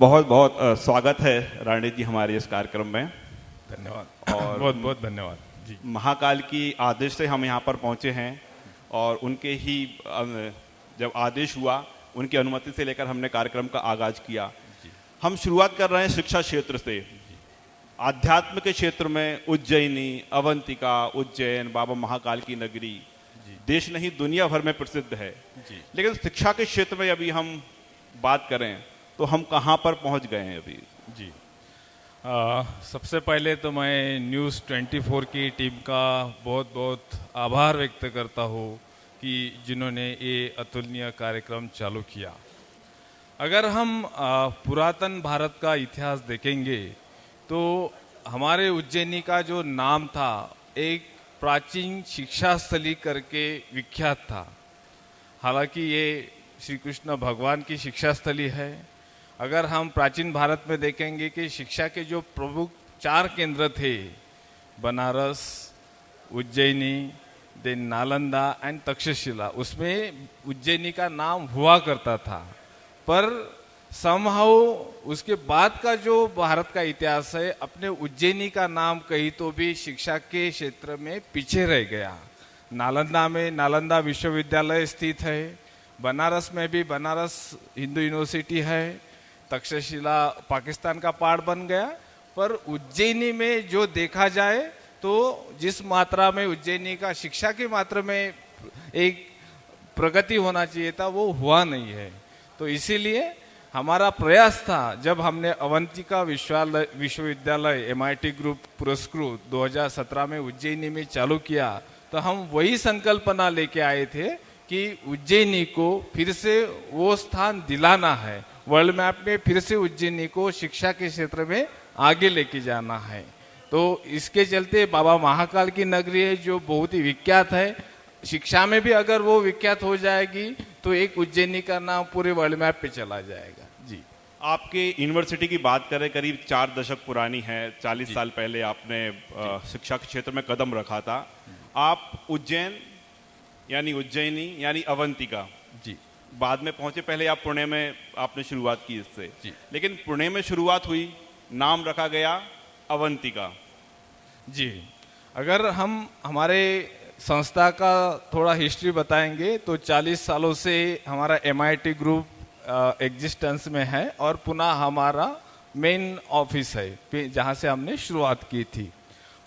बहुत बहुत स्वागत है राणी जी हमारे इस कार्यक्रम में। धन्यवाद और बहुत बहुत धन्यवाद जी। महाकाल की आदेश से हम यहाँ पर पहुँचे हैं और उनके ही जब आदेश हुआ उनकी अनुमति से लेकर हमने कार्यक्रम का आगाज किया। हम शुरुआत कर रहे हैं शिक्षा क्षेत्र से। आध्यात्म के क्षेत्र में उज्जैनी, अवंतिका, उज्जैन, बाबा महाकाल की नगरी देश नहीं दुनिया भर में प्रसिद्ध है। लेकिन शिक्षा के क्षेत्र में अभी हम बात करें तो हम कहाँ पर पहुँच गए हैं अभी? जी सबसे पहले तो मैं न्यूज़ 24 की टीम का बहुत बहुत आभार व्यक्त करता हूँ कि जिन्होंने ये अतुलनीय कार्यक्रम चालू किया। अगर हम पुरातन भारत का इतिहास देखेंगे तो हमारे उज्जैनी का जो नाम था एक प्राचीन शिक्षा स्थली करके विख्यात था। हालांकि ये श्री कृष्ण भगवान की शिक्षा स्थली है। अगर हम प्राचीन भारत में देखेंगे कि शिक्षा के जो प्रमुख 4 केंद्र थे, बनारस, उज्जैनी, देन नालंदा एंड तक्षशिला, उसमें उज्जैनी का नाम हुआ करता था। पर समहाउ उसके बाद का जो भारत का इतिहास है, अपने उज्जैनी का नाम कहीं तो भी शिक्षा के क्षेत्र में पीछे रह गया। नालंदा में नालंदा विश्वविद्यालय स्थित है, बनारस में भी बनारस हिंदू यूनिवर्सिटी है, तक्षशिला पाकिस्तान का पार्ट बन गया। पर उज्जैनी में जो देखा जाए तो जिस मात्रा में उज्जैनी का शिक्षा की मात्रा में एक प्रगति होना चाहिए था वो हुआ नहीं है। तो इसीलिए हमारा प्रयास था, जब हमने अवंतिका विश्वविद्यालय MIT ग्रुप पुरस्कृत 2017 में उज्जैनी में चालू किया, तो हम वही संकल्पना लेके आए थे कि उज्जैनी को फिर से वो स्थान दिलाना है, वर्ल्ड मैप में फिर से उज्जैनी को शिक्षा के क्षेत्र में आगे लेके जाना है। तो इसके चलते बाबा महाकाल की नगरी है जो बहुत ही विख्यात है, शिक्षा में भी अगर वो विख्यात हो जाएगी तो एक उज्जैनी का नाम पूरे वर्ल्ड मैप पे चला जाएगा। जी, आपके यूनिवर्सिटी की बात करें, करीब 4 दशक पुरानी है। 40 साल पहले आपने शिक्षा के क्षेत्र में कदम रखा था। आप उज्जैन यानी उज्जैनी यानी अवंतिका जी बाद में पहुंचे, पहले आप पुणे में आपने शुरुआत की इससे। जी। लेकिन पुणे में शुरुआत हुई, नाम रखा गया अवंतिका। जी, अगर हम हमारे संस्था का थोड़ा हिस्ट्री बताएंगे तो 40 सालों से हमारा MIT ग्रुप एग्जिस्टेंस में है और पुणे हमारा मेन ऑफिस है जहां से हमने शुरुआत की थी।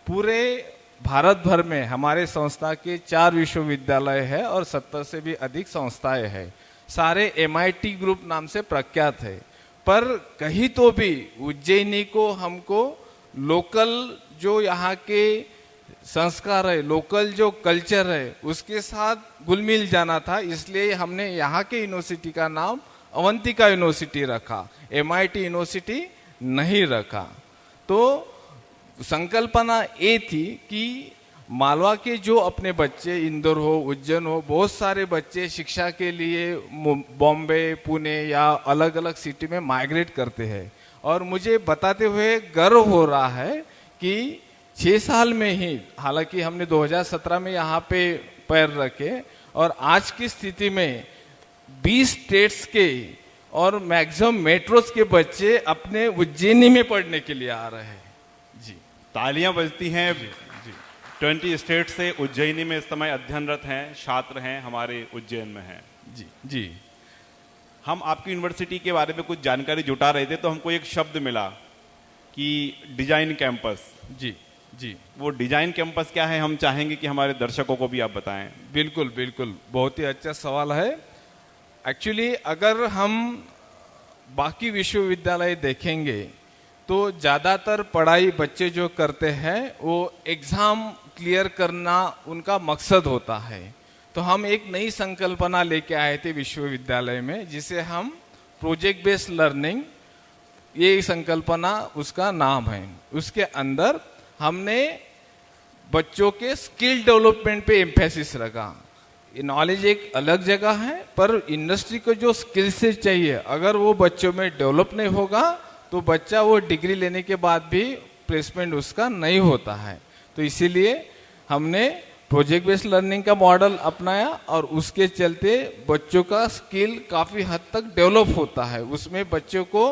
पूरे भारत भर में हमारे संस्था के 4 विश्वविद्यालय है और 70 से भी अधिक संस्थाएं हैं। सारे MIT ग्रुप नाम से प्रख्यात है। पर कहीं तो भी उज्जैनी को हमको लोकल जो यहाँ के संस्कार है, लोकल जो कल्चर है, उसके साथ घुल मिल जाना था। इसलिए हमने यहाँ के यूनिवर्सिटी का नाम अवंतिका यूनिवर्सिटी रखा, MIT यूनिवर्सिटी नहीं रखा। तो संकल्पना ये थी कि मालवा के जो अपने बच्चे, इंदौर हो, उज्जैन हो, बहुत सारे बच्चे शिक्षा के लिए बॉम्बे, पुणे या अलग अलग सिटी में माइग्रेट करते हैं। और मुझे बताते हुए गर्व हो रहा है कि 6 साल में ही, हालांकि हमने 2017 में यहाँ पे पैर रखे, और आज की स्थिति में 20 स्टेट्स के और मैक्सिमम मेट्रोस के बच्चे अपने उज्जैनी में पढ़ने के लिए आ रहे हैं। जी, तालियां बजती हैं। 20 स्टेट से उज्जैनी में इस समय अध्ययनरत हैं, छात्र हैं हमारे उज्जैन में हैं। जी जी, हम आपकी यूनिवर्सिटी के बारे में कुछ जानकारी जुटा रहे थे तो हमको एक शब्द मिला कि डिजाइन कैंपस। जी जी, वो डिजाइन कैंपस क्या है, हम चाहेंगे कि हमारे दर्शकों को भी आप बताएं। बिल्कुल बिल्कुल, बहुत ही अच्छा सवाल है। एक्चुअली अगर हम बाकी विश्वविद्यालय देखेंगे तो ज़्यादातर पढ़ाई बच्चे जो करते हैं वो एग्ज़ाम क्लियर करना उनका मकसद होता है। तो हम एक नई संकल्पना लेके आए थे विश्वविद्यालय में, जिसे हम प्रोजेक्ट बेस्ड लर्निंग, ये संकल्पना उसका नाम है। उसके अंदर हमने बच्चों के स्किल डेवलपमेंट पे एम्फेसिस रखा। नॉलेज एक अलग जगह है, पर इंडस्ट्री को जो स्किल से चाहिए अगर वो बच्चों में डेवलप नहीं होगा तो बच्चा वो डिग्री लेने के बाद भी प्लेसमेंट उसका नहीं होता है। तो इसीलिए हमने प्रोजेक्ट बेस्ड लर्निंग का मॉडल अपनाया और उसके चलते बच्चों का स्किल काफ़ी हद तक डेवलप होता है। उसमें बच्चों को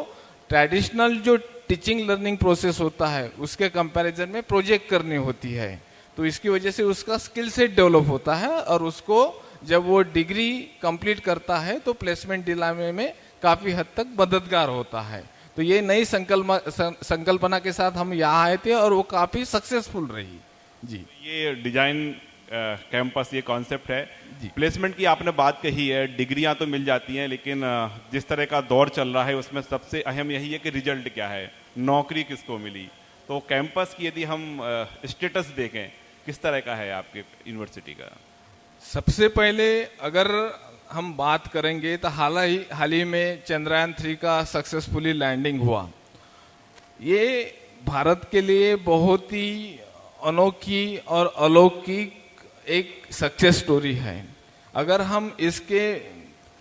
ट्रेडिशनल जो टीचिंग लर्निंग प्रोसेस होता है उसके कंपैरिजन में प्रोजेक्ट करनी होती है, तो इसकी वजह से उसका स्किल सेट डेवलप होता है और उसको जब वो डिग्री कंप्लीट करता है तो प्लेसमेंट दिलाने में काफी हद तक मददगार होता है। तो ये नई संकल्पना के साथ हम यहाँ आए थे और वो काफी सक्सेसफुल रही। जी, ये डिजाइन कैंपस ये कॉन्सेप्ट है। प्लेसमेंट की आपने बात कही है, डिग्रियां तो मिल जाती हैं, लेकिन जिस तरह का दौर चल रहा है उसमें सबसे अहम यही है कि रिजल्ट क्या है, नौकरी किसको मिली। तो कैंपस की यदि हम स्टेटस देखें, किस तरह का है आपके यूनिवर्सिटी का? सबसे पहले अगर हम बात करेंगे तो हाल ही में चंद्रयान 3 का सक्सेसफुली लैंडिंग हुआ। ये भारत के लिए बहुत ही अनोखी और अलौकिक एक सक्सेस स्टोरी है। अगर हम इसके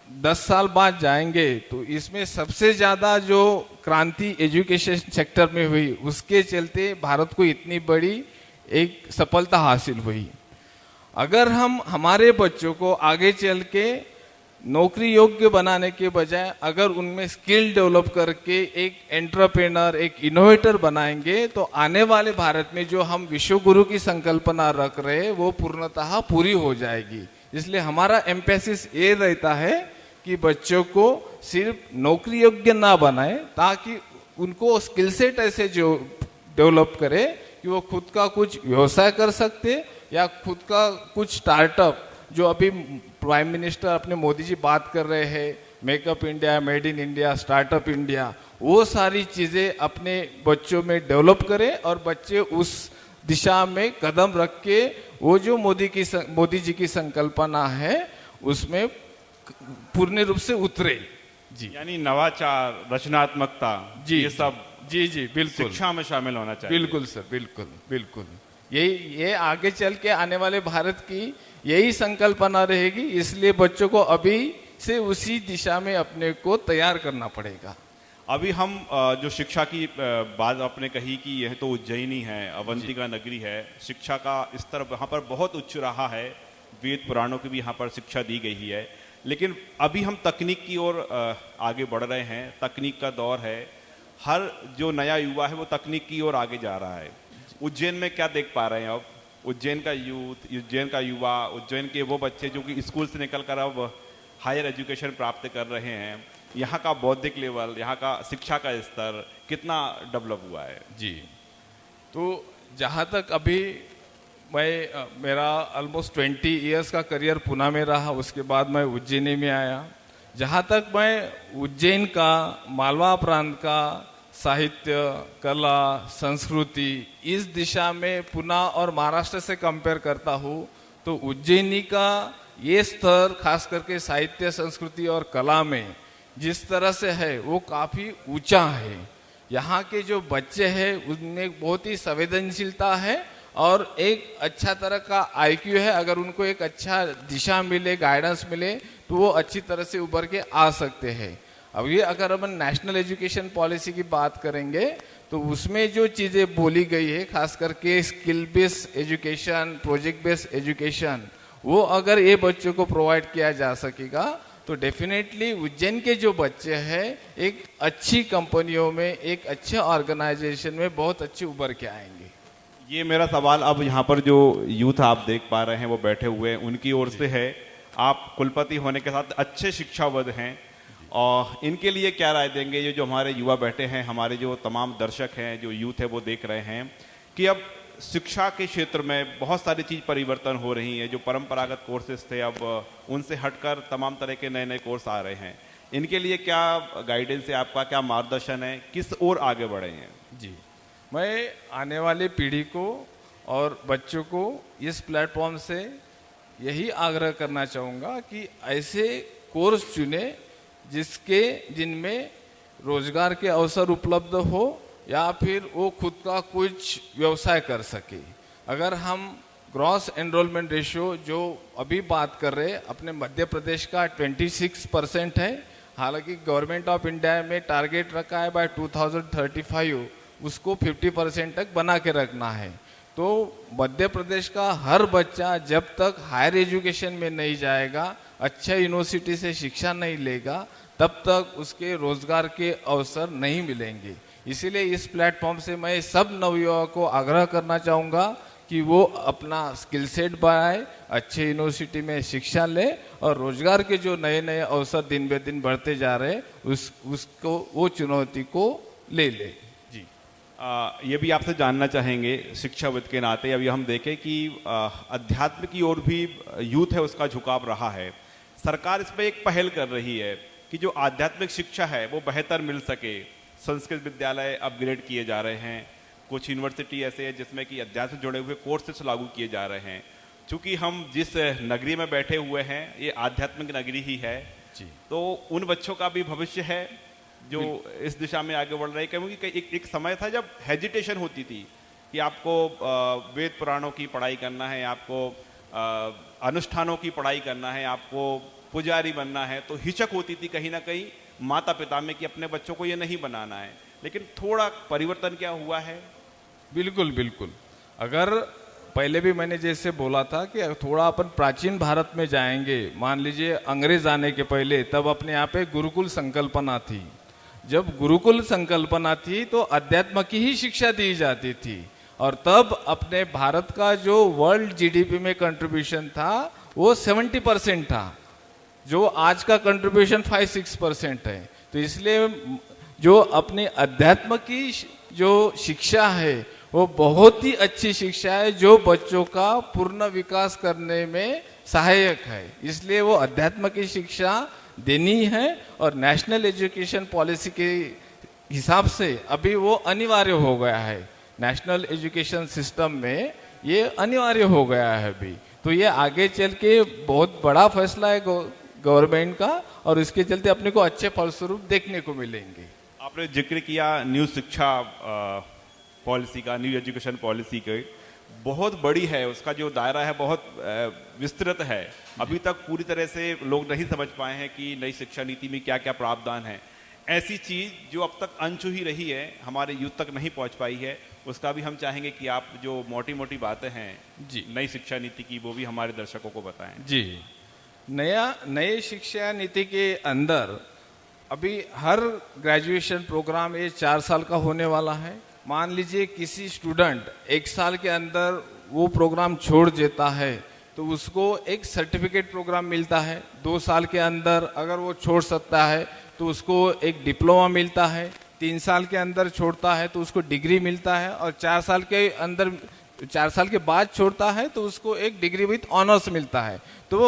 10 साल बाद जाएंगे तो इसमें सबसे ज्यादा जो क्रांति एजुकेशन सेक्टर में हुई उसके चलते भारत को इतनी बड़ी एक सफलता हासिल हुई। अगर हम हमारे बच्चों को आगे चल के नौकरी योग्य बनाने के बजाय अगर उनमें स्किल डेवलप करके एक एंटरप्रेनर, एक इनोवेटर बनाएंगे तो आने वाले भारत में जो हम विश्व गुरु की संकल्पना रख रहे हैं वो पूर्णतः पूरी हो जाएगी। इसलिए हमारा एम्फेसिस ये रहता है कि बच्चों को सिर्फ नौकरी योग्य ना बनाए, ताकि उनको स्किल सेट ऐसे जो डेवलप करे कि वो खुद का कुछ व्यवसाय कर सकते या खुद का कुछ स्टार्टअप, जो अभी प्राइम मिनिस्टर अपने मोदी जी बात कर रहे हैं, makeup India, made in India, startup India, वो सारी चीजें अपने बच्चों में डेवलप करें और बच्चे उस दिशा में कदम रख के वो जो मोदी जी की संकल्पना है उसमें पूर्ण रूप से उतरे। जी, यानी नवाचार, रचनात्मकता, जी, ये सब जी बिल्कुल शिक्षा में शामिल होना चाहिए। बिल्कुल सर, बिल्कुल ये आगे चल के आने वाले भारत की यही संकल्पना रहेगी। इसलिए बच्चों को अभी से उसी दिशा में अपने को तैयार करना पड़ेगा। अभी हम जो शिक्षा की बात आपने कही कि यह तो उज्जैनी है, अवंतिका नगरी है, शिक्षा का स्तर यहाँ पर बहुत उच्च रहा है, वेद पुराणों की भी यहाँ पर शिक्षा दी गई है। लेकिन अभी हम तकनीक की ओर आगे बढ़ रहे हैं, तकनीक का दौर है, हर जो नया युवा है वो तकनीक की ओर आगे जा रहा है। उज्जैन में क्या देख पा रहे हैं अब? उज्जैन का यूथ, उज्जैन का युवा, उज्जैन के वो बच्चे जो कि स्कूल से निकलकर अब हायर एजुकेशन प्राप्त कर रहे हैं, यहाँ का बौद्धिक लेवल, यहाँ का शिक्षा का स्तर कितना डेवलप हुआ है? जी, तो जहाँ तक अभी मेरा ऑलमोस्ट 20 इयर्स का करियर पुणे में रहा, उसके बाद मैं उज्जैनी में आया। जहाँ तक मैं उज्जैन का, मालवा प्रांत का साहित्य, कला, संस्कृति, इस दिशा में पुणे और महाराष्ट्र से कंपेयर करता हूँ तो उज्जैनी का ये स्तर खास करके साहित्य, संस्कृति और कला में जिस तरह से है वो काफी ऊंचा है। यहाँ के जो बच्चे हैं उनमें बहुत ही संवेदनशीलता है और एक अच्छा तरह का IQ है। अगर उनको एक अच्छा दिशा मिले, गाइडेंस मिले तो वो अच्छी तरह से उभर के आ सकते हैं। अब ये अगर हम नेशनल एजुकेशन पॉलिसी की बात करेंगे तो उसमें जो चीजें बोली गई है, खास करके skill based education, project based education, वो अगर ये बच्चों को प्रोवाइड किया जा सकेगा तो डेफिनेटली उज्जैन के जो बच्चे हैं एक अच्छी कंपनियों में, एक अच्छे ऑर्गेनाइजेशन में बहुत अच्छे उभर के आएंगे। ये मेरा सवाल अब यहाँ पर जो यूथ आप देख पा रहे हैं वो बैठे हुए हैं, उनकी ओर से है। आप कुलपति होने के साथ अच्छे शिक्षाविद हैं और इनके लिए क्या राय देंगे? ये जो हमारे युवा बैठे हैं, हमारे जो तमाम दर्शक हैं, जो यूथ है वो देख रहे हैं कि अब शिक्षा के क्षेत्र में बहुत सारी चीज परिवर्तन हो रही है। जो परंपरागत कोर्सेज थे अब उनसे हटकर तमाम तरह के नए नए कोर्स आ रहे हैं। इनके लिए क्या गाइडेंस है आपका, क्या मार्गदर्शन है, किस ओर आगे बढ़े हैं? जी, मैं आने वाली पीढ़ी को और बच्चों को इस प्लेटफॉर्म से यही आग्रह करना चाहूँगा कि ऐसे कोर्स चुने जिनमें रोजगार के अवसर उपलब्ध हो या फिर वो खुद का कुछ व्यवसाय कर सके। अगर हम ग्रॉस एनरोलमेंट रेशियो जो अभी बात कर रहे हैं, अपने मध्य प्रदेश का 26% है, हालांकि गवर्नमेंट ऑफ इंडिया में टारगेट रखा है बाय 2035 उसको 50% तक बना के रखना है। तो मध्य प्रदेश का हर बच्चा जब तक हायर एजुकेशन में नहीं जाएगा, अच्छा यूनिवर्सिटी से शिक्षा नहीं लेगा, तब तक उसके रोजगार के अवसर नहीं मिलेंगे। इसीलिए इस प्लेटफॉर्म से मैं सब नवयुवकों को आग्रह करना चाहूँगा कि वो अपना स्किल सेट बढ़ाए, अच्छे यूनिवर्सिटी में शिक्षा ले और रोजगार के जो नए नए अवसर दिन बे दिन बढ़ते जा रहे उसको वो चुनौती को ले ले। जी ये भी आपसे जानना चाहेंगे शिक्षाविद के नाते, अभी हम देखें कि अध्यात्म की ओर भी यूथ है उसका झुकाव रहा है। सरकार इस पर एक पहल कर रही है कि जो आध्यात्मिक शिक्षा है वो बेहतर मिल सके। संस्कृत विद्यालय अपग्रेड किए जा रहे हैं, कुछ यूनिवर्सिटी ऐसे हैं जिसमें कि अध्यात्म से जुड़े हुए कोर्सेस लागू किए जा रहे हैं। चूंकि हम जिस नगरी में बैठे हुए हैं ये आध्यात्मिक नगरी ही है जी, तो उन बच्चों का भी भविष्य है जो इस दिशा में आगे बढ़ रहे हैं। क्योंकि एक समय था जब हेजिटेशन होती थी कि आपको वेद पुराणों की पढ़ाई करना है, आपको अनुष्ठानों की पढ़ाई करना है, आपको पुजारी बनना है, तो हिचक होती थी कहीं ना कहीं माता पिता में कि अपने बच्चों को ये नहीं बनाना है। लेकिन थोड़ा परिवर्तन क्या हुआ है? बिल्कुल बिल्कुल। अगर पहले भी मैंने जैसे बोला था कि थोड़ा अपन प्राचीन भारत में जाएंगे, मान लीजिए अंग्रेज आने के पहले, तब अपने यहाँ पे गुरुकुल संकल्पना थी। जब गुरुकुल संकल्पना थी तो अध्यात्म की ही शिक्षा दी जाती थी और तब अपने भारत का जो वर्ल्ड जीडीपी में कंट्रीब्यूशन था वो 70% था, जो आज का कंट्रीब्यूशन 5-6% है। तो इसलिए जो अपने अध्यात्म की जो शिक्षा है वो बहुत ही अच्छी शिक्षा है जो बच्चों का पूर्ण विकास करने में सहायक है। इसलिए वो अध्यात्म की शिक्षा देनी है और नेशनल एजुकेशन पॉलिसी के हिसाब से अभी वो अनिवार्य हो गया है। नेशनल एजुकेशन सिस्टम में ये अनिवार्य हो गया है अभी। तो ये आगे चल के बहुत बड़ा फैसला है गवर्नमेंट का और इसके चलते अपने को अच्छे फलस्वरूप देखने को मिलेंगे। आपने जिक्र किया न्यू शिक्षा पॉलिसी का, न्यू एजुकेशन पॉलिसी के, बहुत बड़ी है, उसका जो दायरा है बहुत विस्तृत है। अभी तक पूरी तरह से लोग नहीं समझ पाए हैं कि नई शिक्षा नीति में क्या क्या प्रावधान है। ऐसी चीज जो अब तक अनछू ही रही है, हमारे यूथ तक नहीं पहुंच पाई है, उसका भी हम चाहेंगे कि आप जो मोटी मोटी बातें हैं जी नई शिक्षा नीति की वो भी हमारे दर्शकों को बताएं। जी, नए शिक्षा नीति के अंदर अभी हर ग्रेजुएशन प्रोग्राम ये 4 साल का होने वाला है। मान लीजिए किसी स्टूडेंट 1 साल के अंदर वो प्रोग्राम छोड़ देता है तो उसको एक सर्टिफिकेट प्रोग्राम मिलता है। 2 साल के अंदर अगर वो छोड़ सकता है तो उसको एक डिप्लोमा मिलता है। 3 साल के अंदर छोड़ता है तो उसको डिग्री मिलता है और 4 साल के अंदर 4 साल के बाद छोड़ता है तो उसको एक डिग्री विथ ऑनर्स मिलता है। तो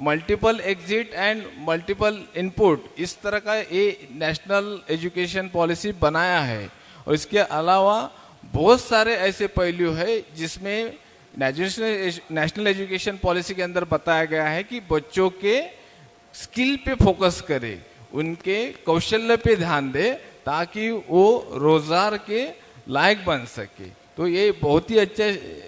multiple exit and multiple input इस तरह का ये नेशनल एजुकेशन पॉलिसी बनाया है। और इसके अलावा बहुत सारे ऐसे पहलू है जिसमें नेशनल एजुकेशन पॉलिसी के अंदर बताया गया है कि बच्चों के स्किल पे फोकस करे, उनके कौशल्य पे ध्यान दे ताकि वो रोजगार के लायक बन सके। तो ये बहुत ही अच्छा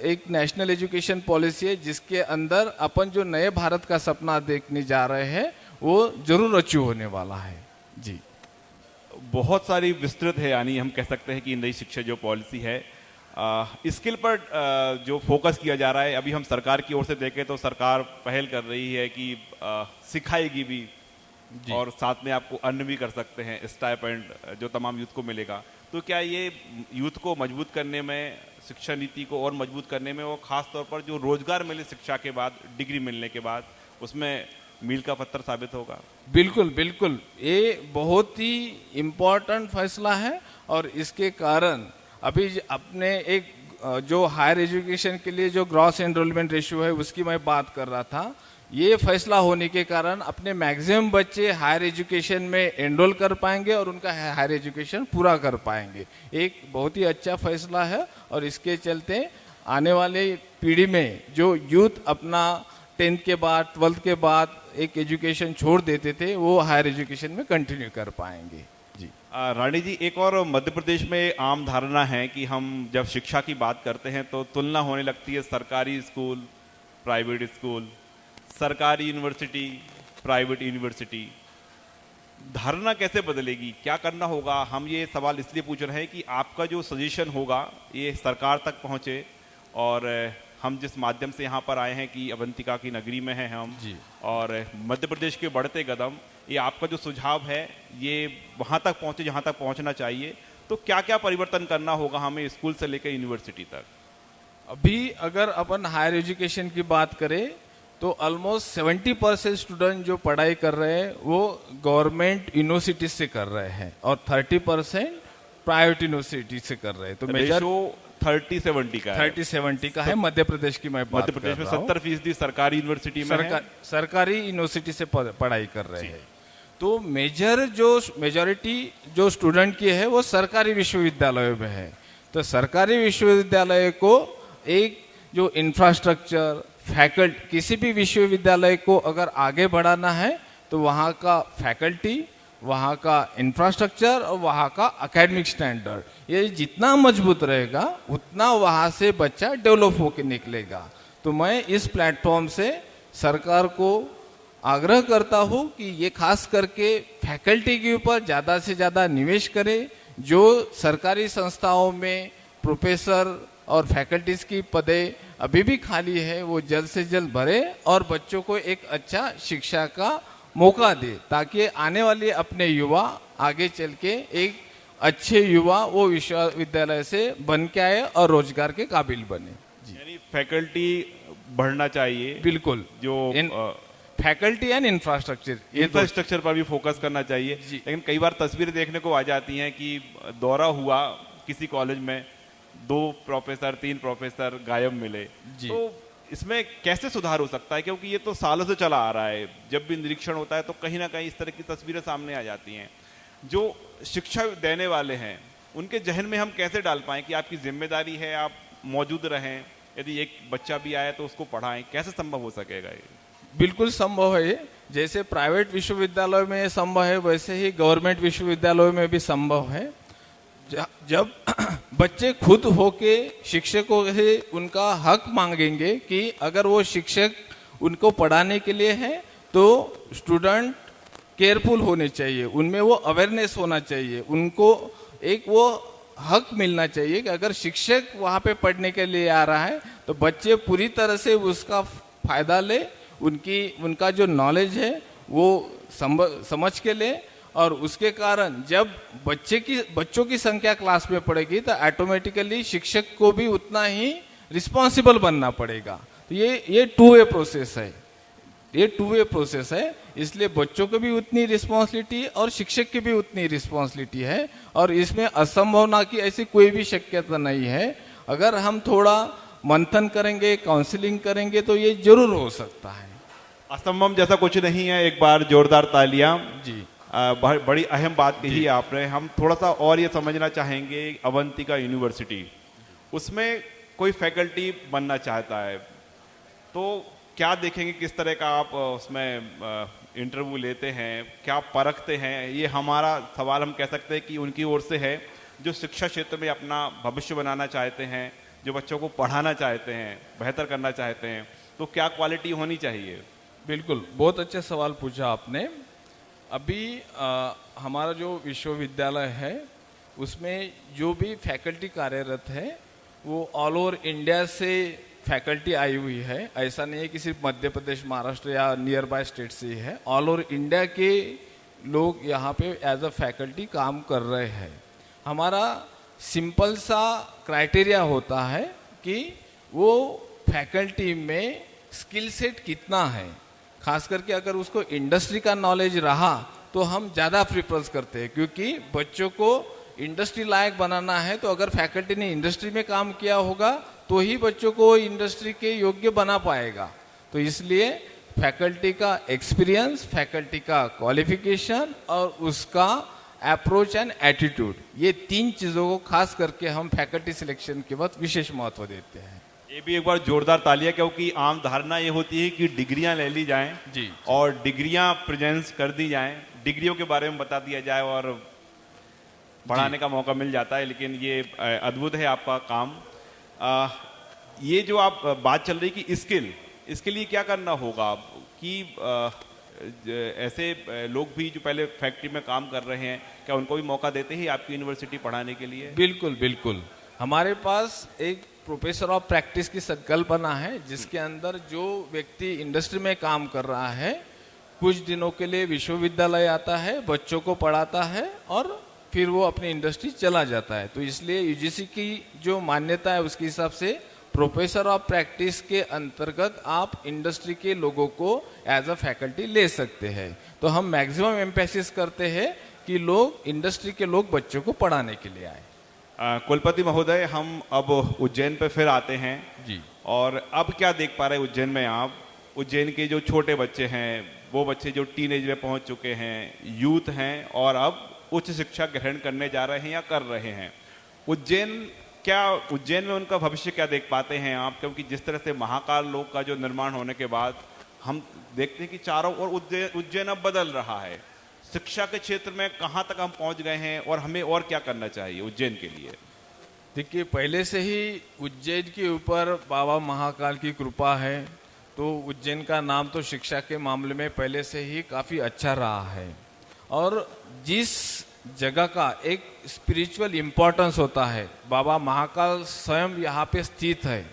एक नेशनल एजुकेशन पॉलिसी है जिसके अंदर अपन जो नए भारत का सपना देखने जा रहे हैं वो जरूर अचीव होने वाला है। जी, बहुत सारी विस्तृत है, यानी हम कह सकते हैं कि नई शिक्षा जो पॉलिसी है स्किल पर जो फोकस किया जा रहा है। अभी हम सरकार की ओर से देखें तो सरकार पहल कर रही है कि सिखाएगी भी और साथ में आपको अर्न भी कर सकते हैं, स्टाइपेंड जो तमाम यूथ को मिलेगा। तो क्या ये यूथ को मजबूत करने में, शिक्षा नीति को और मजबूत करने में, वो खास तौर पर जो रोजगार मिले शिक्षा के बाद, डिग्री मिलने के बाद, उसमें मील का पत्थर साबित होगा? बिल्कुल बिल्कुल, ये बहुत ही इम्पोर्टेंट फैसला है और इसके कारण अभी अपने एक जो हायर एजुकेशन के लिए जो ग्रॉस एनरोलमेंट रेशियो है उसकी मैं बात कर रहा था। ये फैसला होने के कारण अपने मैक्सिमम बच्चे हायर एजुकेशन में एनरोल कर पाएंगे और उनका हायर एजुकेशन पूरा कर पाएंगे। एक बहुत ही अच्छा फैसला है और इसके चलते आने वाले पीढ़ी में जो यूथ अपना 10th के बाद 12th के बाद एक एजुकेशन छोड़ देते थे वो हायर एजुकेशन में कंटिन्यू कर पाएंगे। जी रानी जी, एक और मध्य प्रदेश में आम धारणा है कि हम जब शिक्षा की बात करते हैं तो तुलना होने लगती है सरकारी स्कूल, प्राइवेट स्कूल, सरकारी यूनिवर्सिटी, प्राइवेट यूनिवर्सिटी। धारणा कैसे बदलेगी, क्या करना होगा? हम ये सवाल इसलिए पूछ रहे हैं कि आपका जो सजेशन होगा ये सरकार तक पहुंचे और हम जिस माध्यम से यहाँ पर आए हैं कि अवंतिका की नगरी में हैं हम जी। और मध्य प्रदेश के बढ़ते कदम ये आपका जो सुझाव है ये वहाँ तक पहुँचे जहाँ तक पहुँचना चाहिए, तो क्या क्या परिवर्तन करना होगा हमें स्कूल से लेकर यूनिवर्सिटी तक? अभी अगर अपन हायर एजुकेशन की बात करें तो ऑलमोस्ट 70% स्टूडेंट जो पढ़ाई कर रहे हैं वो गवर्नमेंट यूनिवर्सिटी से कर रहे हैं और 30% प्राइवेट यूनिवर्सिटी से कर रहे हैं। तो मेजर रेशो 30-70 का है। 30-70 का है। मध्य प्रदेश की मैं बात मध्य प्रदेश कर में रहा हूँ। 70% सरकारी यूनिवर्सिटी में है। सरकारी यूनिवर्सिटी से पढ़ाई कर रहे हैं। तो मेजॉरिटी जो स्टूडेंट की है वो सरकारी विश्वविद्यालयों में है। तो सरकारी विश्वविद्यालय को एक जो इंफ्रास्ट्रक्चर फैकल्टी, किसी भी विश्वविद्यालय को अगर आगे बढ़ाना है तो वहाँ का फैकल्टी, वहाँ का इंफ्रास्ट्रक्चर और वहाँ का एकेडमिक स्टैंडर्ड ये जितना मजबूत रहेगा उतना वहाँ से बच्चा डेवलप होकर निकलेगा। तो मैं इस प्लेटफॉर्म से सरकार को आग्रह करता हूँ कि ये खास करके फैकल्टी के ऊपर ज़्यादा से ज़्यादा निवेश करे। जो सरकारी संस्थाओं में प्रोफेसर और फैकल्टीज की पदे अभी भी खाली है वो जल्द से जल्द भरे और बच्चों को एक अच्छा शिक्षा का मौका दे, ताकि आने वाले अपने युवा आगे चल के एक अच्छे युवा वो विश्वविद्यालय से बन के आए और रोजगार के काबिल बने। यानी फैकल्टी बढ़ना चाहिए। बिल्कुल, जो फैकल्टी एंड इंफ्रास्ट्रक्चर पर भी फोकस करना चाहिए। लेकिन कई बार तस्वीरें देखने को आ जाती हैं कि दौरा हुआ किसी कॉलेज में, 2 प्रोफेसर 3 प्रोफेसर गायब मिले। तो इसमें कैसे सुधार हो सकता है, क्योंकि ये तो सालों से चला आ रहा है। जब भी निरीक्षण होता है तो कहीं ना कहीं इस तरह की तस्वीरें सामने आ जाती हैं। जो शिक्षा देने वाले हैं उनके जहन में हम कैसे डाल पाएं कि आपकी जिम्मेदारी है, आप मौजूद रहें, यदि एक बच्चा भी आया तो उसको पढ़ाएं, कैसे संभव हो सकेगा ये? बिल्कुल संभव है। जैसे प्राइवेट विश्वविद्यालय में संभव है वैसे ही गवर्नमेंट विश्वविद्यालयों में भी संभव है। जब बच्चे खुद होके शिक्षकों से उनका हक मांगेंगे कि अगर वो शिक्षक उनको पढ़ाने के लिए है तो स्टूडेंट केयरफुल होने चाहिए, उनमें वो अवेयरनेस होना चाहिए, उनको एक वो हक मिलना चाहिए कि अगर शिक्षक वहाँ पे पढ़ने के लिए आ रहा है तो बच्चे पूरी तरह से उसका फायदा ले, उनका जो नॉलेज है वो समझ के ले। और उसके कारण जब बच्चों की संख्या क्लास में पड़ेगी तो ऑटोमेटिकली शिक्षक को भी उतना ही रिस्पॉन्सिबल बनना पड़ेगा। तो ये टू वे प्रोसेस है, ये टू वे प्रोसेस है। इसलिए बच्चों को भी उतनी रिस्पॉन्सिबिलिटी और शिक्षक की भी उतनी रिस्पॉन्सिबिलिटी है। और इसमें असंभावना की ऐसी कोई भी शक्यता नहीं है। अगर हम थोड़ा मंथन करेंगे, काउंसलिंग करेंगे तो ये जरूर हो सकता है। असंभव जैसा कुछ नहीं है। एक बार जोरदार तालियां। जी, बड़ी अहम बात कही आपने। हम थोड़ा सा और ये समझना चाहेंगे, अवंतिका यूनिवर्सिटी, उसमें कोई फैकल्टी बनना चाहता है तो क्या देखेंगे, किस तरह का आप उसमें इंटरव्यू लेते हैं, क्या परखते हैं? ये हमारा सवाल हम कह सकते हैं कि उनकी ओर से है जो शिक्षा क्षेत्र में अपना भविष्य बनाना चाहते हैं, जो बच्चों को पढ़ाना चाहते हैं, बेहतर करना चाहते हैं, तो क्या क्वालिटी होनी चाहिए? बिल्कुल, बहुत अच्छा सवाल पूछा आपने। अभी हमारा जो विश्वविद्यालय है उसमें जो भी फैकल्टी कार्यरत है वो ऑल ओवर इंडिया से फैकल्टी आई हुई है। ऐसा नहीं है कि सिर्फ मध्य प्रदेश, महाराष्ट्र या नियर बाय स्टेट से ही है। ऑल ओवर इंडिया के लोग यहाँ पे एज अ फैकल्टी काम कर रहे हैं। हमारा सिंपल सा क्राइटेरिया होता है कि वो फैकल्टी में स्किल सेट कितना है। खास करके अगर उसको इंडस्ट्री का नॉलेज रहा तो हम ज़्यादा प्रेफरेंस करते हैं, क्योंकि बच्चों को इंडस्ट्री लायक बनाना है। तो अगर फैकल्टी ने इंडस्ट्री में काम किया होगा तो ही बच्चों को इंडस्ट्री के योग्य बना पाएगा। तो इसलिए फैकल्टी का एक्सपीरियंस, फैकल्टी का क्वालिफिकेशन और उसका अप्रोच एंड एटीट्यूड, ये 3 चीज़ों को खास करके हम फैकल्टी सिलेक्शन के वक्त विशेष महत्व देते हैं। ये भी एक बार जोरदार तालियां, क्योंकि आम धारणा ये होती है कि डिग्रियां ले ली जाएं जी, और डिग्रियां प्रेजेंस कर दी जाएं, डिग्रियों के बारे में बता दिया जाए और पढ़ाने का मौका मिल जाता है। लेकिन ये अद्भुत है आपका काम। ये जो आप बात चल रही कि स्किल, इसके लिए क्या करना होगा कि ऐसे लोग भी जो पहले फैक्ट्री में काम कर रहे हैं, क्या उनको भी मौका देते हैं आपकी यूनिवर्सिटी पढ़ाने के लिए? बिल्कुल बिल्कुल। हमारे पास एक प्रोफेसर ऑफ प्रैक्टिस की संकल्पना है जिसके अंदर जो व्यक्ति इंडस्ट्री में काम कर रहा है कुछ दिनों के लिए विश्वविद्यालय आता है, बच्चों को पढ़ाता है और फिर वो अपनी इंडस्ट्री चला जाता है। तो इसलिए यूजीसी की जो मान्यता है उसके हिसाब से प्रोफेसर ऑफ प्रैक्टिस के अंतर्गत आप इंडस्ट्री के लोगों को एज अ फैकल्टी ले सकते हैं। तो हम मैक्सिमम एम्फेसिस करते हैं कि लोग इंडस्ट्री के लोग बच्चों को पढ़ाने के लिए आए। कुलपति महोदय, हम अब उज्जैन पे फिर आते हैं जी। और अब क्या देख पा रहे हैं उज्जैन में आप? उज्जैन के जो छोटे बच्चे हैं, वो बच्चे जो टीनेज में पहुंच चुके हैं, यूथ हैं और अब उच्च शिक्षा ग्रहण करने जा रहे हैं या कर रहे हैं, उज्जैन में उनका भविष्य क्या देख पाते हैं आप? क्योंकि जिस तरह से महाकाल लोक का जो निर्माण होने के बाद हम देखते हैं कि चारों ओर उज्जैन अब बदल रहा है। शिक्षा के क्षेत्र में कहां तक हम पहुंच गए हैं और हमें और क्या करना चाहिए उज्जैन के लिए? देखिए, पहले से ही उज्जैन के ऊपर बाबा महाकाल की कृपा है, तो उज्जैन का नाम तो शिक्षा के मामले में पहले से ही काफ़ी अच्छा रहा है। और जिस जगह का एक स्पिरिचुअल इम्पोर्टेंस होता है, बाबा महाकाल स्वयं यहाँ पे स्थित है,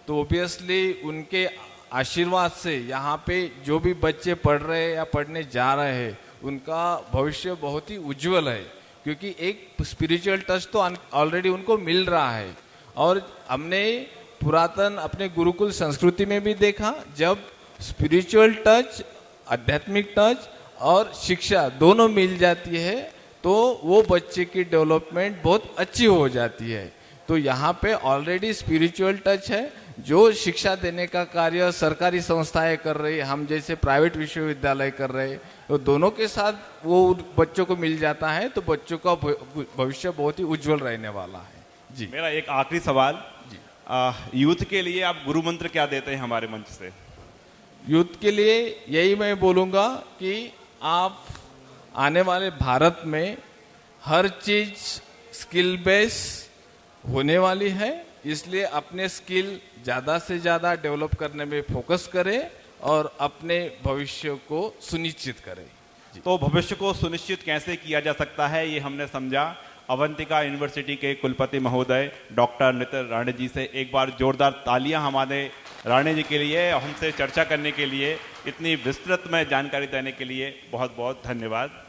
तो ओबियसली उनके आशीर्वाद से यहाँ पे जो भी बच्चे पढ़ रहे हैं या पढ़ने जा रहे हैं उनका भविष्य बहुत ही उज्जवल है, क्योंकि एक स्पिरिचुअल टच तो ऑलरेडी उनको मिल रहा है। और हमने पुरातन अपने गुरुकुल संस्कृति में भी देखा, जब स्पिरिचुअल टच, आध्यात्मिक टच और शिक्षा दोनों मिल जाती है तो वो बच्चे की डेवलपमेंट बहुत अच्छी हो जाती है। तो यहाँ पे ऑलरेडी स्पिरिचुअल टच है, जो शिक्षा देने का कार्य सरकारी संस्थाएं कर रही है, हम जैसे प्राइवेट विश्वविद्यालय कर रहे हैं, तो दोनों के साथ वो बच्चों को मिल जाता है, तो बच्चों का भविष्य बहुत ही उज्जवल रहने वाला है। जी। मेरा एक आखिरी सवाल, यूथ के लिए आप गुरु मंत्र क्या देते हैं हमारे मंच से? यूथ के लिए यही मैं बोलूँगा कि आप आने वाले भारत में हर चीज स्किल बेस होने वाली है, इसलिए अपने स्किल ज़्यादा से ज़्यादा डेवलप करने में फोकस करें और अपने भविष्य को सुनिश्चित करें। तो भविष्य को सुनिश्चित कैसे किया जा सकता है, ये हमने समझा। अवंतिका यूनिवर्सिटी के कुलपति महोदय डॉक्टर नितिन राणे जी से एक बार जोरदार तालियां हमारे राणे जी के लिए, हमसे चर्चा करने के लिए, इतनी विस्तृत में जानकारी देने के लिए बहुत बहुत धन्यवाद।